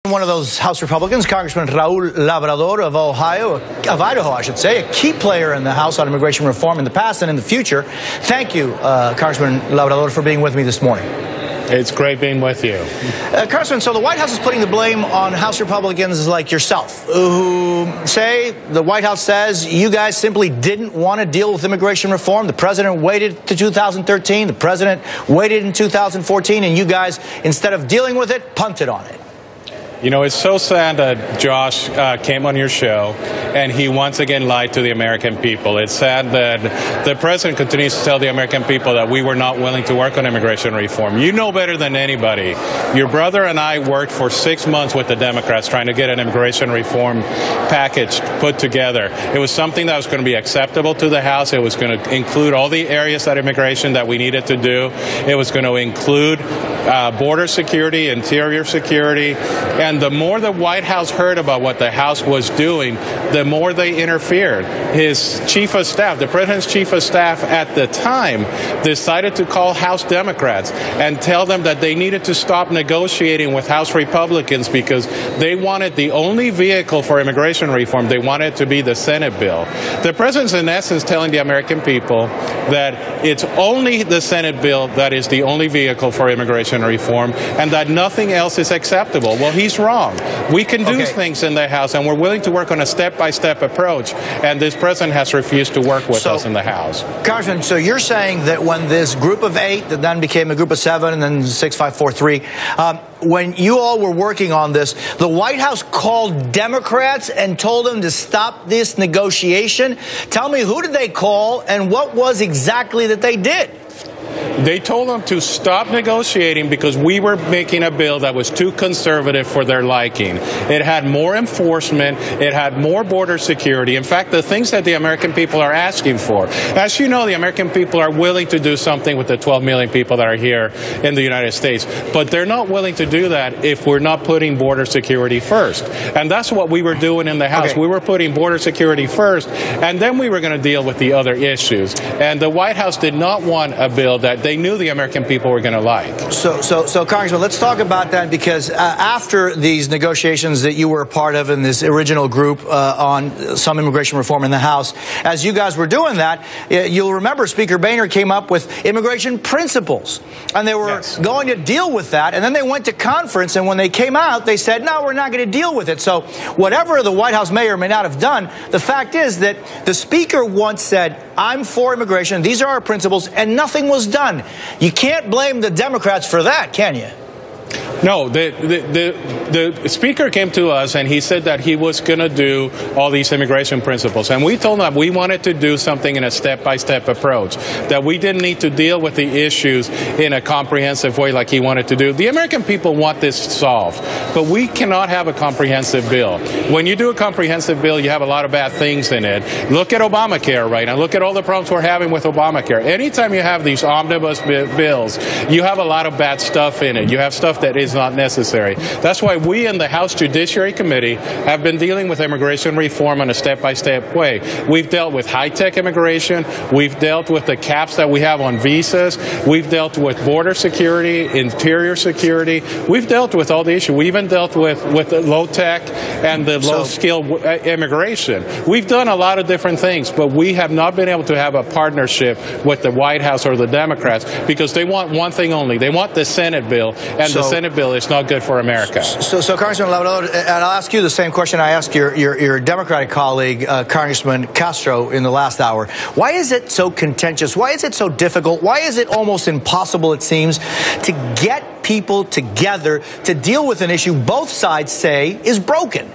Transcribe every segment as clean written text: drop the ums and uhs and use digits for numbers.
One of those House Republicans, Congressman Raul Labrador of Idaho, I should say, a key player in the House on immigration reform in the past and in the future. Thank you, Congressman Labrador, for being with me this morning. It's great being with you. Congressman, so the White House is putting the blame on House Republicans like yourself, who say, the White House says, you guys simply didn't want to deal with immigration reform. The president waited to 2013. The president waited in 2014. And you guys, instead of dealing with it, punted on it. You know, it's so sad that Josh came on your show and he once again lied to the American people. It's sad that the president continues to tell the American people that we were not willing to work on immigration reform. You know better than anybody. Your brother and I worked for 6 months with the Democrats trying to get an immigration reform package put together. It was something that was going to be acceptable to the House. It was going to include all the areas of immigration that we needed to do. It was going to include border security, interior security, and the more the White House heard about what the House was doing, the more they interfered. His chief of staff, the president's chief of staff at the time, decided to call House Democrats and tell them that they needed to stop negotiating with House Republicans because they wanted the only vehicle for immigration reform. They wanted it to be the Senate bill. The president's in essence telling the American people that it's only the Senate bill that is the only vehicle for immigration reform and that nothing else is acceptable. Well, he's wrong. We can do things in the House, and we're willing to work on a step-by-step approach, and this president has refused to work with us in the House. Congressman, so you're saying that when this group of 8 that then became a group of 7 and then 6, 5, 4, 3, when you all were working on this, the White House called Democrats and told them to stop this negotiation. Tell me, who did they call and what was exactly that they did? They told them to stop negotiating because we were making a bill that was too conservative for their liking. It had more enforcement. It had more border security. In fact, the things that the American people are asking for. As you know, the American people are willing to do something with the 12 million people that are here in the United States. But they're not willing to do that if we're not putting border security first. And that's what we were doing in the House. We were putting border security first, and then we were going to deal with the other issues. And the White House did not want a bill that they knew the American people were going to like. So, Congressman, let's talk about that because after these negotiations that you were a part of in this original group on some immigration reform in the House, as you guys were doing that, you'll remember Speaker Boehner came up with immigration principles, and they were going to deal with that, and then they went to conference, and when they came out, they said, no, we're not going to deal with it. So whatever the White House may or may not have done, the fact is that the Speaker once said, I'm for immigration, these are our principles, and nothing was done. You can't blame the Democrats for that, can you? No, the Speaker came to us and he said that he was going to do all these immigration principles. And we told him we wanted to do something in a step-by-step approach, that we didn't need to deal with the issues in a comprehensive way like he wanted to do. The American people want this solved, but we cannot have a comprehensive bill. When you do a comprehensive bill, you have a lot of bad things in it. Look at Obamacare right now. Look at all the problems we're having with Obamacare. Anytime you have these omnibus bills, you have a lot of bad stuff in it. You have stuff that is not necessary. That's why we in the House Judiciary Committee have been dealing with immigration reform in a step-by-step way. We've dealt with high-tech immigration. We've dealt with the caps that we have on visas. We've dealt with border security, interior security. We've dealt with all the issues. We even dealt with the low-tech and the low-skilled immigration. We've done a lot of different things, but we have not been able to have a partnership with the White House or the Democrats because they want one thing only. They want the Senate bill, and the Senate bill is not good for America. So Congressman Labrador, and I'll ask you the same question I asked your Democratic colleague, Congressman Castro, in the last hour. Why is it so contentious? Why is it so difficult? Why is it almost impossible, it seems, to get people together to deal with an issue both sides say is broken?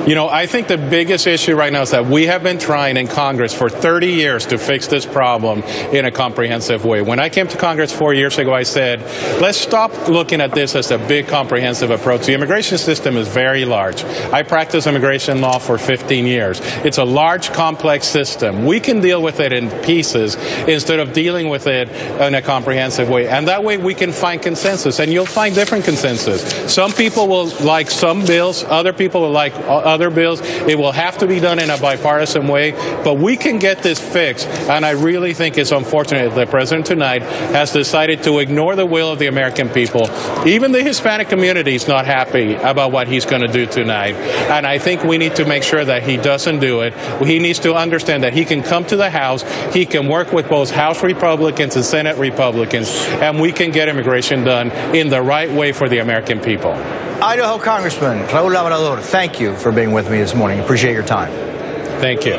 You know, I think the biggest issue right now is that we have been trying in Congress for 30 years to fix this problem in a comprehensive way. When I came to Congress 4 years ago, I said, let's stop looking at this as a big comprehensive approach. The immigration system is very large. I practiced immigration law for 15 years. It's a large, complex system. We can deal with it in pieces instead of dealing with it in a comprehensive way. And that way we can find consensus, and you'll find different consensus. Some people will like some bills, other people will like other bills. It will have to be done in a bipartisan way, but we can get this fixed. And I really think it's unfortunate that the president tonight has decided to ignore the will of the American people. Even the Hispanic community is not happy about what he's going to do tonight. And I think we need to make sure that he doesn't do it. He needs to understand that he can come to the House, he can work with both House Republicans and Senate Republicans, and we can get immigration done in the right way for the American people. Idaho Congressman Raul Labrador, thank you for being with me this morning. Appreciate your time. Thank you.